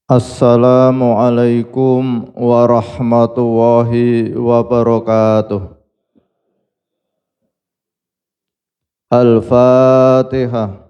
Assalamualaikum warahmatullahi wabarakatuh. Al-Fatihah.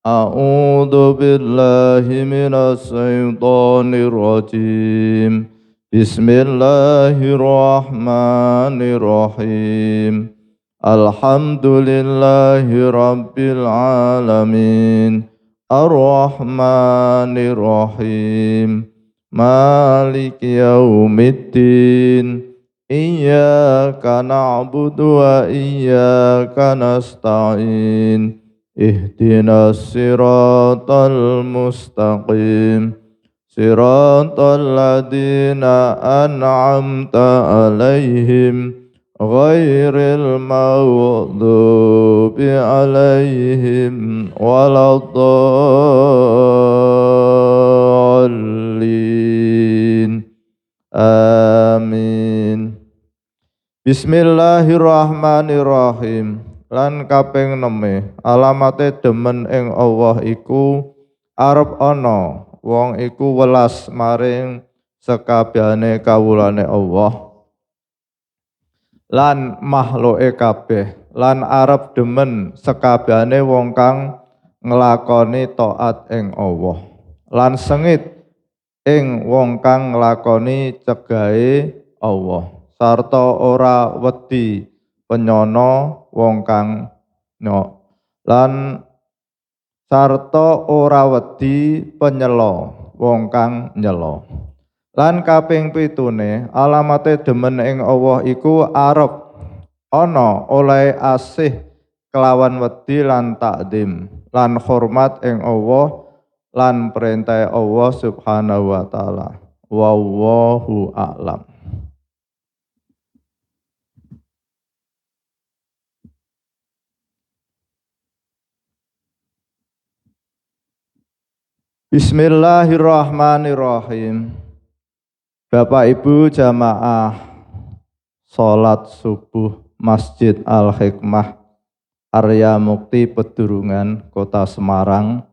A'udzu billahi minas syaitonir rajim. Bismillahirrahmanirrahim. Alhamdulillahi rabbil alamin. Ar-Rahmanir Rahim. Maliki yaumiddin. Iyyaka na'budu wa iyyaka nasta'in. Ihdinas siratal mustaqim. Siratal ladzina an'amta 'alaihim ghairil maghdubi 'alaihim waladdallin. Amin. Bismillahirrahmanirrahim. Lan kaping 6 alamate demen ing Allah iku arep ana wong iku welas maring sekabehane kawulane Allah lan makhluke kabeh lan arep demen sekabehane wong kang nglakoni taat ing Allah lan sengit ing wong kang nglakoni cegahe Allah sarta ora wedi penyono wong kang lan sarta ora wedi penyelo wong kang nyelo. Lan kaping 7 alamate demen ing Allah iku arep ana oleh asih kelawan wedi lan takdim lan hormat ing Allah lan perintah Allah Subhanahu wa taala. Wallahu a'lam. Bismillahirrahmanirrahim. Bapak Ibu jamaah salat subuh Masjid Al-Hikmah Arya Mukti Pedurungan Kota Semarang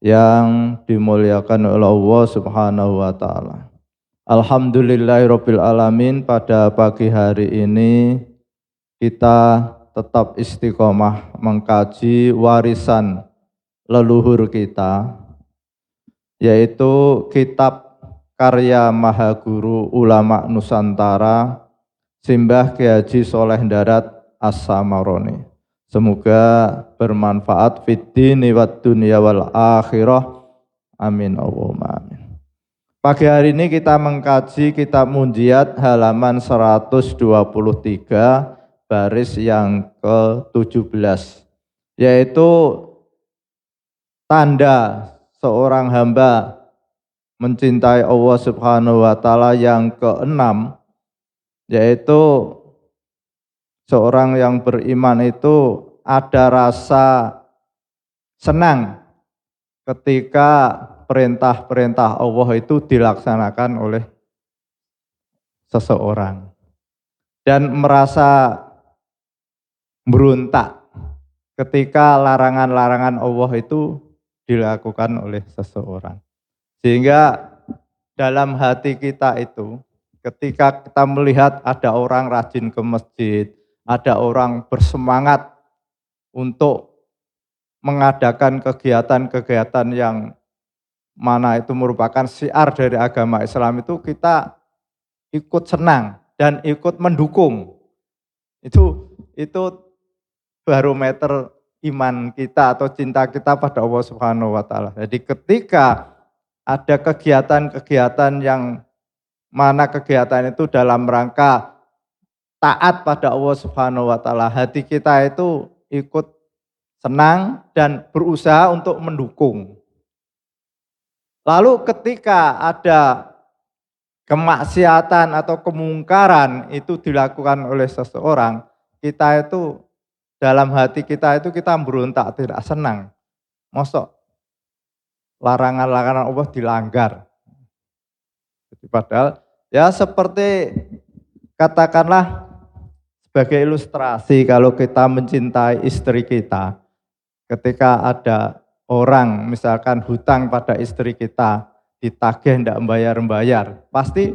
yang dimuliakan oleh Allah Subhanahu wa taala. Alhamdulillahirabbil alamin, pada pagi hari ini kita tetap istiqomah mengkaji warisan leluhur kita, yaitu kitab karya Mahaguru Ulama Nusantara Simbah Ki Haji Sholeh Darat As-Samaroni. Semoga bermanfaat fid dini wad dunya wal akhirah. Amin Allahumma amin. Pagi hari ini kita mengkaji kitab Munjiat halaman 123 baris yang ke-17, yaitu tanda seorang hamba mencintai Allah Subhanahu wa taala yang ke-6, yaitu seorang yang beriman itu ada rasa senang ketika perintah-perintah Allah itu dilaksanakan oleh seseorang dan merasa berontak ketika larangan-larangan Allah itu dilakukan oleh seseorang. Sehingga dalam hati kita itu ketika kita melihat ada orang rajin ke masjid, ada orang bersemangat untuk mengadakan kegiatan-kegiatan yang mana itu merupakan syiar dari agama Islam, itu kita ikut senang dan ikut mendukung. Itu barometer iman kita atau cinta kita pada Allah Subhanahu wa taala. Jadi ketika ada kegiatan-kegiatan yang mana kegiatan itu dalam rangka taat pada Allah Subhanahu wa taala, hati kita itu ikut senang dan berusaha untuk mendukung. Lalu ketika ada kemaksiatan atau kemungkaran itu dilakukan oleh seseorang, kita itu dalam hati kita itu kita berontak, tidak senang. Mosok larangan-larangan Allah dilanggar. Padahal ya seperti katakanlah sebagai ilustrasi, kalau kita mencintai istri kita, ketika ada orang misalkan hutang pada istri kita ditagih tidak bayar-bayar, pasti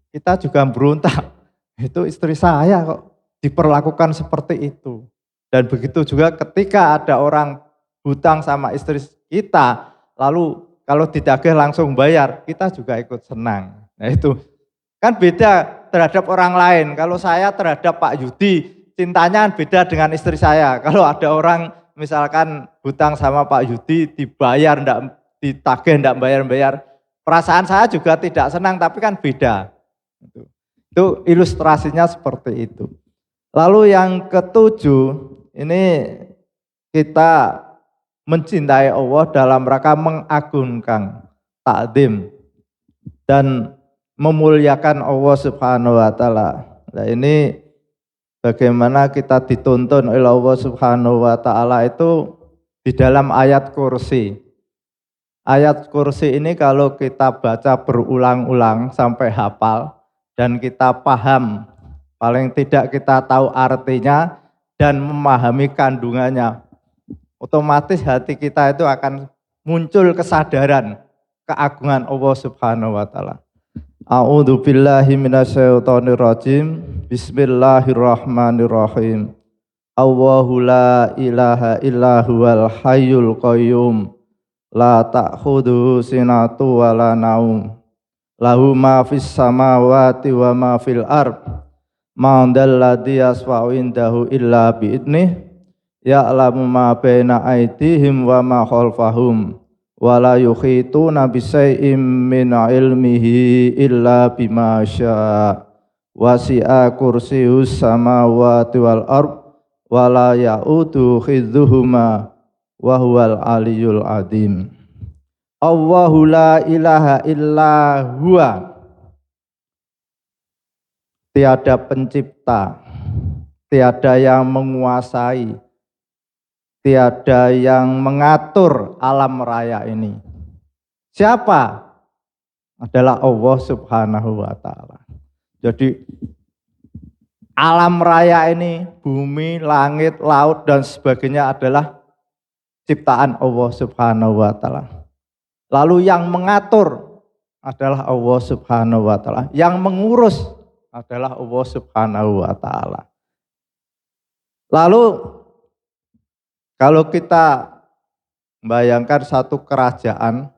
kita juga berontak. Itu istri saya kok diperlakukan seperti itu. Dan begitu juga ketika ada orang hutang sama istri kita, lalu kalau ditagih langsung bayar, kita juga ikut senang. Nah itu kan beda terhadap orang lain. Kalau saya terhadap Pak Yudi, cintanya beda dengan istri saya. Kalau ada orang misalkan hutang sama Pak Yudi, dibayar, ditagih, tidak bayar-bayar, perasaan saya juga tidak senang, tapi kan beda. Itu ilustrasinya seperti itu. Lalu yang ketujuh, ini kita mencintai Allah dalam rangka mengagungkan, takdim, dan memuliakan Allah Subhanahu wa Ta'ala. Nah ini bagaimana kita dituntun oleh Allah Subhanahu wa Ta'ala itu di dalam ayat kursi. Ayat kursi ini kalau kita baca berulang-ulang sampai hafal dan kita paham, paling tidak kita tahu artinya dan memahami kandungannya, otomatis hati kita itu akan muncul kesadaran keagungan Allah Subhanahu wa Ta'ala. A'udzu billahi minasyaitonir rajim. Bismillahirrahmanirrahim. Allahu la ilaha illa huwal hayyul qayyum. La ta'khudhuhu sinatu wa la naum. Lahu ma fis samawati wa ma fil ard. Ma dzalladzi yasfa'u indahu illa bi'idnih. Ya'lamu ma baina aydihim wa ma khalfahum. Wala yukhituna bisay'im min ilmihi illa bima syaa. Wasi'a kursiyus samawati wal ard wala ya'udu khidzuhuma wa huwal aliyyul azim. Allahu la ilaha illa huwa. Tiada pencipta, tiada yang menguasai, tiada yang mengatur alam raya ini. Siapa? Adalah Allah Subhanahu wa Ta'ala. Jadi alam raya ini, bumi, langit, laut dan sebagainya adalah ciptaan Allah Subhanahu wa Ta'ala. Lalu yang mengatur adalah Allah Subhanahu wa Ta'ala. Yang mengurus adalah Allah Subhanahu wa Ta'ala. Lalu kalau kita bayangkan satu kerajaan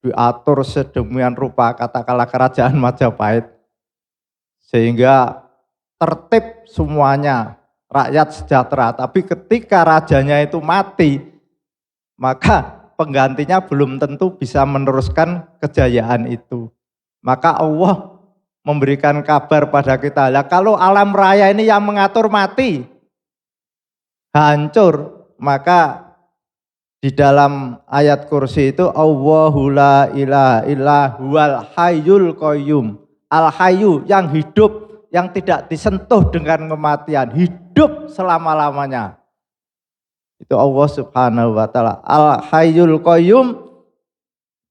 diatur sedemikian rupa, katakanlah kerajaan Majapahit, sehingga tertib semuanya, rakyat sejahtera. Tapi ketika rajanya itu mati, maka penggantinya belum tentu bisa meneruskan kejayaan itu. Maka Allah memberikan kabar pada kita, lah kalau alam raya ini yang mengatur mati, hancur, maka di dalam ayat kursi itu Allahu la ilaha illa huwal hayyul qayyum. Al-hayyu yang hidup, yang tidak disentuh dengan kematian, hidup selama-lamanya. Itu Allah Subhanahu wa Ta'ala. Al-hayyul qayyum.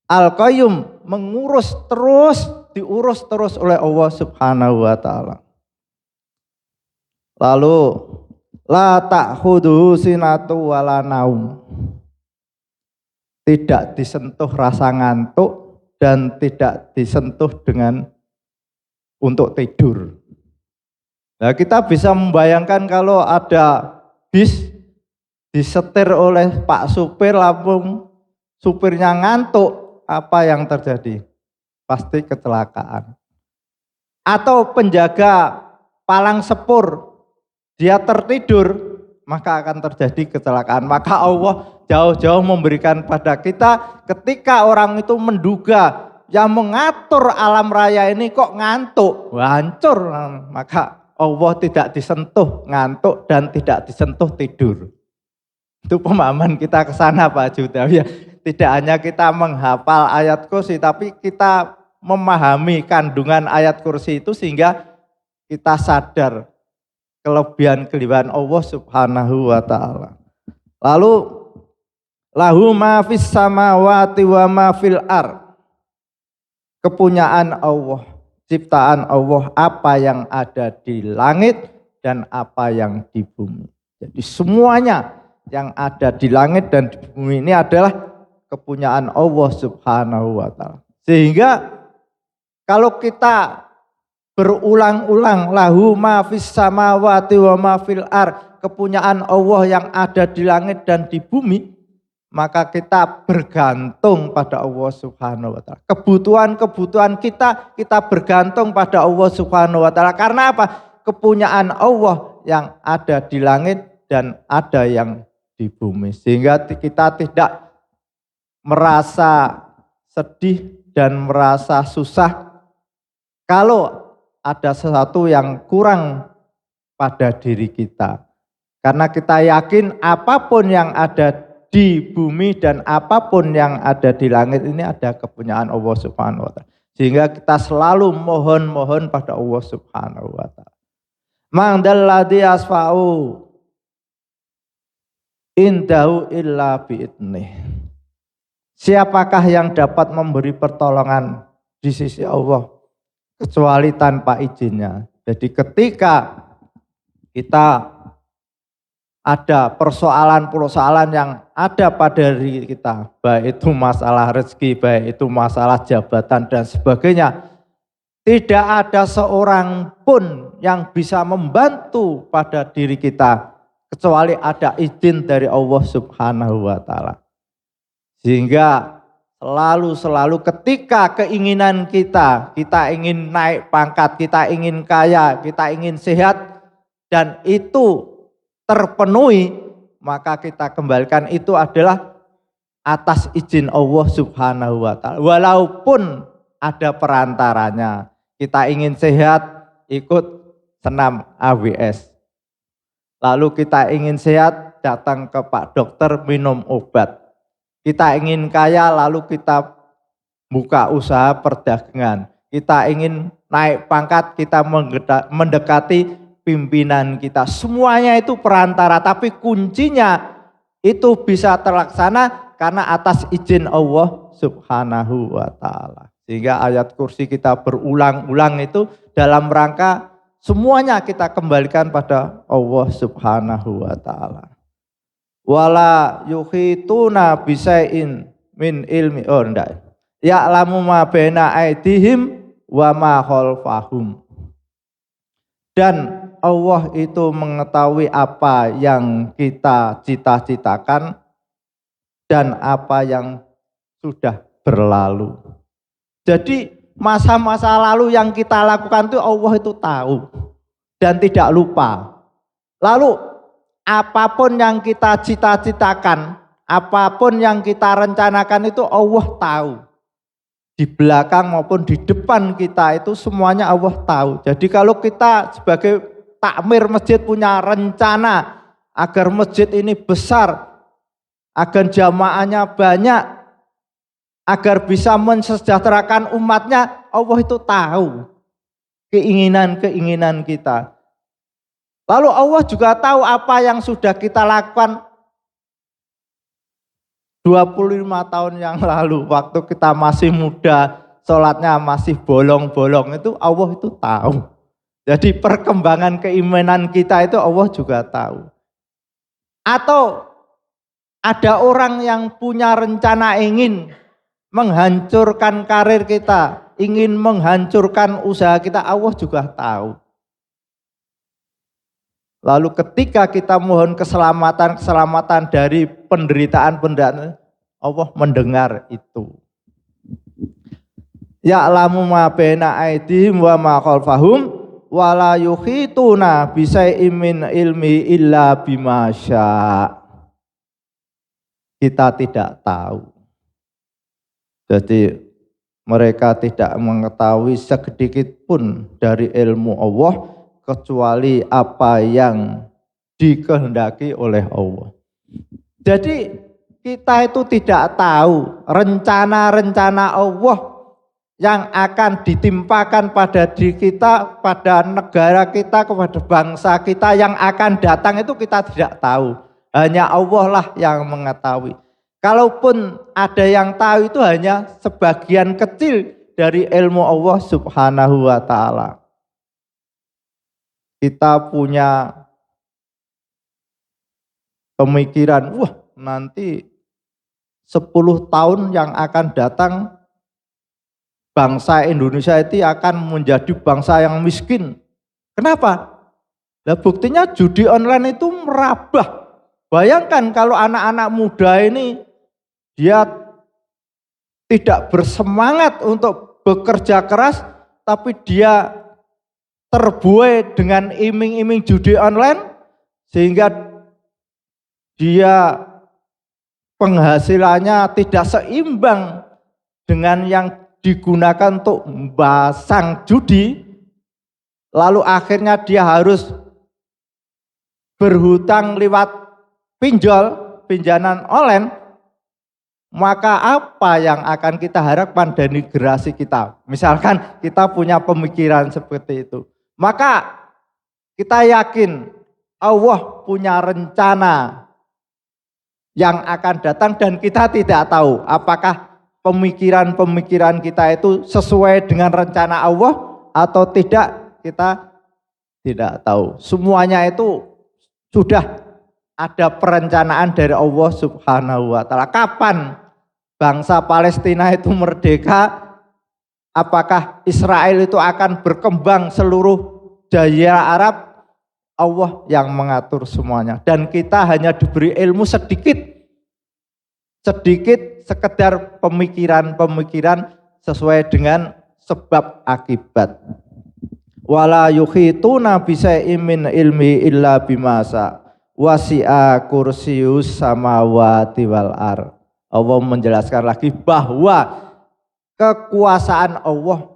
Al-qayyum mengurus terus, diurus terus oleh Allah Subhanahu wa Ta'ala. Lalu la ta'khudhuhu sinatu wala naum. Tidak disentuh rasa ngantuk dan tidak disentuh dengan untuk tidur. Nah, kita bisa membayangkan kalau ada bis disetir oleh Pak supir, lalu supirnya ngantuk, apa yang terjadi? Pasti kecelakaan. Atau penjaga palang sepur, dia tertidur, maka akan terjadi kecelakaan. Maka Allah jauh-jauh memberikan pada kita ketika orang itu menduga yang mengatur alam raya ini kok ngantuk, hancur. Maka Allah tidak disentuh ngantuk dan tidak disentuh tidur. Itu pemahaman kita ke sana Pak Juta. Ya, tidak hanya kita menghafal ayat kursi, tapi kita memahami kandungan ayat kursi itu sehingga kita sadar kelebihan-kelebihan Allah Subhanahu wa Ta'ala. Lalu lahu ma fis samawati wa ma fil ard. Kepunyaan Allah, ciptaan Allah, apa yang ada di langit dan apa yang di bumi. Jadi semuanya yang ada di langit dan di bumi ini adalah kepunyaan Allah Subhanahu wa Ta'ala. Sehingga kalau kita berulang-ulang lahu ma fis samawati wa ma fil ar, kepunyaan Allah yang ada di langit dan di bumi, maka kita bergantung pada Allah Subhanahu wa taala. Kebutuhan-kebutuhan kita bergantung pada Allah Subhanahu wa taala. Karena apa? Kepunyaan Allah yang ada di langit dan ada yang di bumi. Sehingga kita tidak merasa sedih dan merasa susah kalau ada sesuatu yang kurang pada diri kita. Karena kita yakin apapun yang ada di bumi dan apapun yang ada di langit ini ada kepunyaan Allah Subhanahu wa taala. Sehingga kita selalu mohon pada Allah Subhanahu wa taala. Man dalladzi asfa'u indahu illa bi'idnih. Siapakah yang dapat memberi pertolongan di sisi Allah kecuali tanpa izinnya. Jadi ketika kita ada persoalan-persoalan yang ada pada diri kita, baik itu masalah rezeki, baik itu masalah jabatan dan sebagainya, tidak ada seorang pun yang bisa membantu pada diri kita kecuali ada izin dari Allah Subhanahu wa taala. Sehingga selalu ketika keinginan kita ingin naik pangkat, kita ingin kaya, kita ingin sehat, dan itu terpenuhi, maka kita kembalikan itu adalah atas izin Allah Subhanahu wa taala. Walaupun ada perantaranya, kita ingin sehat, ikut senam AWS. Lalu kita ingin sehat, datang ke Pak Dokter, minum obat. Kita ingin kaya, lalu kita buka usaha perdagangan. Kita ingin naik pangkat, kita mendekati pimpinan kita. Semuanya itu perantara, tapi kuncinya itu bisa terlaksana karena atas izin Allah Subhanahu wa taala. Sehingga ayat kursi kita berulang-ulang itu dalam rangka semuanya kita kembalikan pada Allah Subhanahu wa taala. Wala yuhituna bisai'in min ilmi ya'lamu ma baina aydihim wa ma khalfahum. Dan Allah itu mengetahui apa yang kita cita-citakan dan apa yang sudah berlalu. Jadi masa-masa lalu yang kita lakukan itu Allah itu tahu dan tidak lupa. Lalu apapun yang kita cita-citakan, apapun yang kita rencanakan itu Allah tahu. Di belakang maupun di depan kita itu semuanya Allah tahu. Jadi kalau kita sebagai takmir masjid punya rencana agar masjid ini besar, agar jamaahnya banyak, agar bisa mensejahterakan umatnya, Allah itu tahu keinginan-keinginan kita. Lalu Allah juga tahu apa yang sudah kita lakukan 25 tahun yang lalu, waktu kita masih muda, sholatnya masih bolong-bolong, itu Allah itu tahu. Jadi perkembangan keimanan kita itu Allah juga tahu. Atau ada orang yang punya rencana ingin menghancurkan karir kita, ingin menghancurkan usaha kita, Allah juga tahu. Lalu ketika kita mohon keselamatan dari penderitaan, Allah mendengar itu. Ya'lamu ma baina aydihim wa ma khalfahum wa la yuhituna bisai'im min ilmi illa bima syaa. Kita tidak tahu. Jadi mereka tidak mengetahui sedikit pun dari ilmu Allah kecuali apa yang dikehendaki oleh Allah. Jadi kita itu tidak tahu rencana-rencana Allah yang akan ditimpakan pada diri kita, pada negara kita, kepada bangsa kita yang akan datang itu kita tidak tahu. Hanya Allah lah yang mengetahui. Kalaupun ada yang tahu itu hanya sebagian kecil dari ilmu Allah Subhanahu wa taala. Kita punya pemikiran, nanti 10 tahun yang akan datang bangsa Indonesia itu akan menjadi bangsa yang miskin. Kenapa? Nah, buktinya judi online itu merabah. Bayangkan kalau anak-anak muda ini dia tidak bersemangat untuk bekerja keras, tapi dia terbuai dengan iming-iming judi online, sehingga dia penghasilannya tidak seimbang dengan yang digunakan untuk membasang judi, lalu akhirnya dia harus berhutang lewat pinjaman online. Maka apa yang akan kita harapkan dari generasi kita? Misalkan kita punya pemikiran seperti itu, maka kita yakin Allah punya rencana yang akan datang dan kita tidak tahu apakah pemikiran-pemikiran kita itu sesuai dengan rencana Allah atau tidak, kita tidak tahu. Semuanya itu sudah ada perencanaan dari Allah Subhanahu wa Ta'ala. Kapan bangsa Palestina itu merdeka? Apakah Israel itu akan berkembang seluruh jazirah Arab? Allah yang mengatur semuanya, dan kita hanya diberi ilmu sedikit sekedar pemikiran-pemikiran sesuai dengan sebab akibat. Wala yuhituna bisai'in min ilmi illa bimasa wasi'a kursius samawati wal ar. Allah menjelaskan lagi bahwa kekuasaan Allah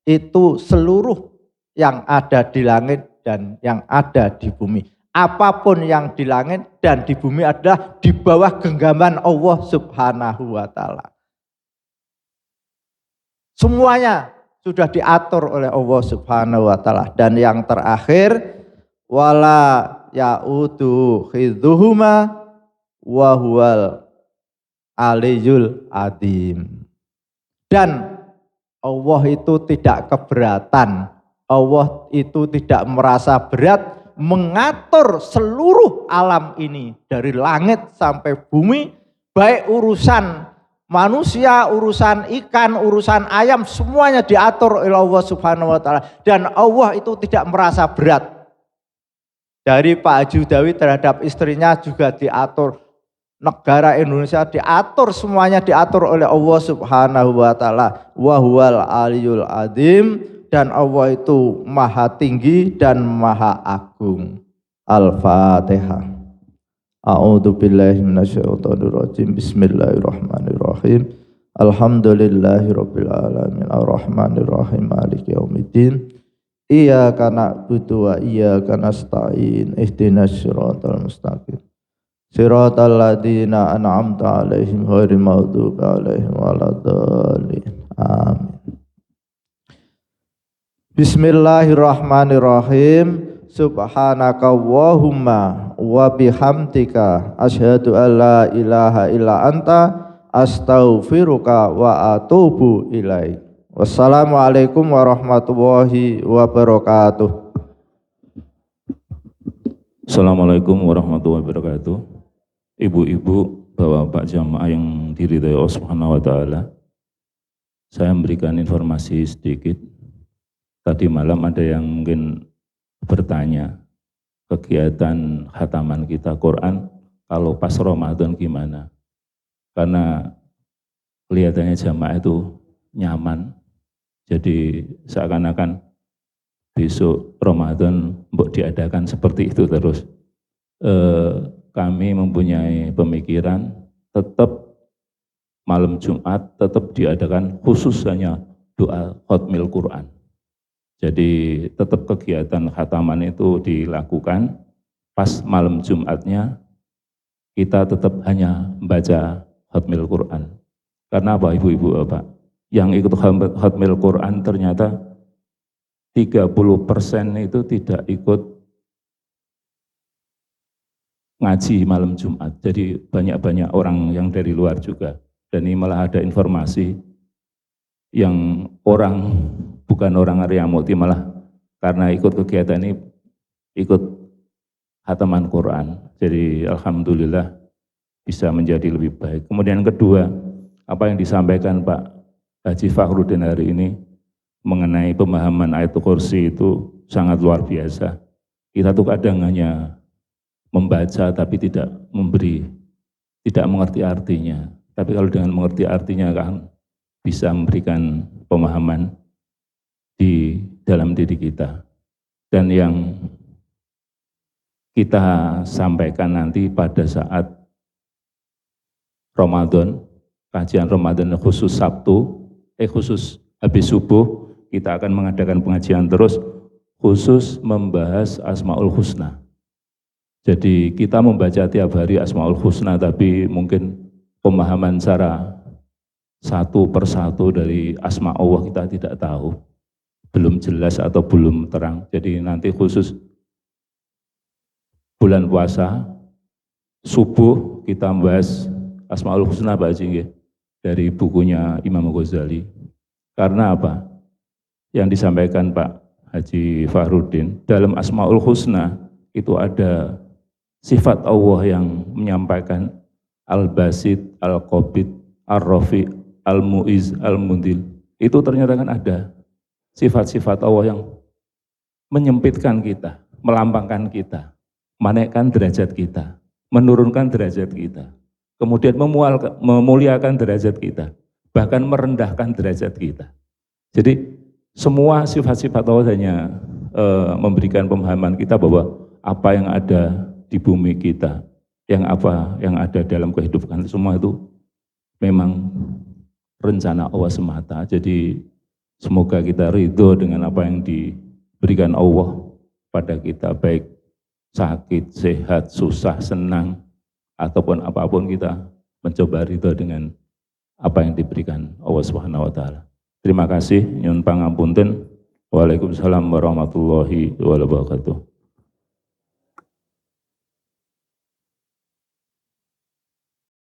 itu seluruh yang ada di langit dan yang ada di bumi. Apapun yang di langit dan di bumi adalah di bawah genggaman Allah Subhanahu wa Ta'ala. Semuanya sudah diatur oleh Allah Subhanahu wa Ta'ala. Dan yang terakhir, wala ya'udu khidhuhuma wa huwal aliyul adim. Dan Allah itu tidak keberatan, Allah itu tidak merasa berat mengatur seluruh alam ini dari langit sampai bumi, baik urusan manusia, urusan ikan, urusan ayam, semuanya diatur oleh Allah Subhanahu wa Ta'ala. Dan Allah itu tidak merasa berat. Dari Pak Haji Udawi terhadap istrinya juga diatur. Negara Indonesia diatur, semuanya diatur oleh Allah Subhanahu wa Ta'ala. Wa huwal aliyul adim. Dan Allah itu maha tinggi dan maha agung. Al-Fatihah. A'udzu billahi minasyaitonir rajim. Bismillahirrahmanirrahim. Alhamdulillahirabbil alamin arrahmanir rahim maliki yaumiddin. Iyyaka na'budu wa iyyaka nasta'in. Ihdinas siratal mustaqim. Siratal ladzina an'amta 'alaihim ghairil maghdubi 'alaihim waladdallin. Amin. Bismillahirrahmanirrahim. Subhanaka Allahumma wa bihamdika asyhadu an la ilaha illa anta astaghfiruka wa atubu ilaik. Wassalamualaikum warahmatullahi wabarakatuh. Assalamualaikum warahmatullahi wabarakatuh. Ibu-ibu, bapak-bapak jamaah yang diridhai Allah Subhanahu wa Ta'ala, saya memberikan informasi sedikit. Tadi malam ada yang mungkin bertanya, kegiatan khataman kita Quran kalau pas Ramadan gimana? Karena kelihatannya jamaah itu nyaman, jadi seakan-akan besok Ramadan mbok diadakan seperti itu terus. Kami mempunyai pemikiran tetap malam Jumat tetap diadakan khusus hanya doa khatmil Quran. Jadi tetap kegiatan khataman itu dilakukan, pas malam Jumatnya kita tetap hanya membaca khatmil Quran. Karena apa ibu-ibu bapak? Yang ikut khatmil Quran ternyata 30% itu tidak ikut ngaji malam Jumat. Jadi banyak-banyak orang yang dari luar juga. Dan ini malah ada informasi yang bukan orang Arya Mukti, malah karena ikut kegiatan ini ikut khataman Quran. Jadi alhamdulillah bisa menjadi lebih baik. Kemudian kedua, apa yang disampaikan Pak Haji Fakhruddin hari ini mengenai pemahaman ayatul kursi itu sangat luar biasa. Kita tuh kadang hanya membaca tapi tidak mengerti artinya. Tapi kalau dengan mengerti artinya kan bisa memberikan pemahaman di dalam diri kita. Dan yang kita sampaikan nanti pada saat Ramadan, kajian Ramadan khusus Sabtu, khusus habis subuh, kita akan mengadakan pengajian terus khusus membahas Asmaul Husna. Jadi kita membaca tiap hari Asmaul Husna, tapi mungkin pemahaman secara satu persatu dari Asma Allah kita tidak tahu, belum jelas atau belum terang. Jadi nanti khusus bulan puasa, subuh kita membahas Asmaul Husna Pak Haji, dari bukunya Imam Ghazali. Karena apa? Yang disampaikan Pak Haji Fakhruddin, dalam Asmaul Husna itu ada sifat Allah yang menyampaikan Al-Basit, Al-Qabid, Ar-Rafi, Al-Mu'iz, Al-Mudil. Itu ternyata kan ada sifat-sifat Allah yang menyempitkan kita, melampangkan kita, menaikkan derajat kita, menurunkan derajat kita, kemudian memuliakan derajat kita, bahkan merendahkan derajat kita. Jadi semua sifat-sifat Allah hanya memberikan pemahaman kita bahwa apa yang ada di bumi kita, yang ada dalam kehidupan semua itu memang rencana Allah semata. Jadi semoga kita ridho dengan apa yang diberikan Allah pada kita, baik sakit, sehat, susah, senang, ataupun apapun kita mencoba ridho dengan apa yang diberikan Allah Subhanahu wa taala. Terima kasih, nyuwun pangapunten. Waalaikumsalam warahmatullahi wabarakatuh.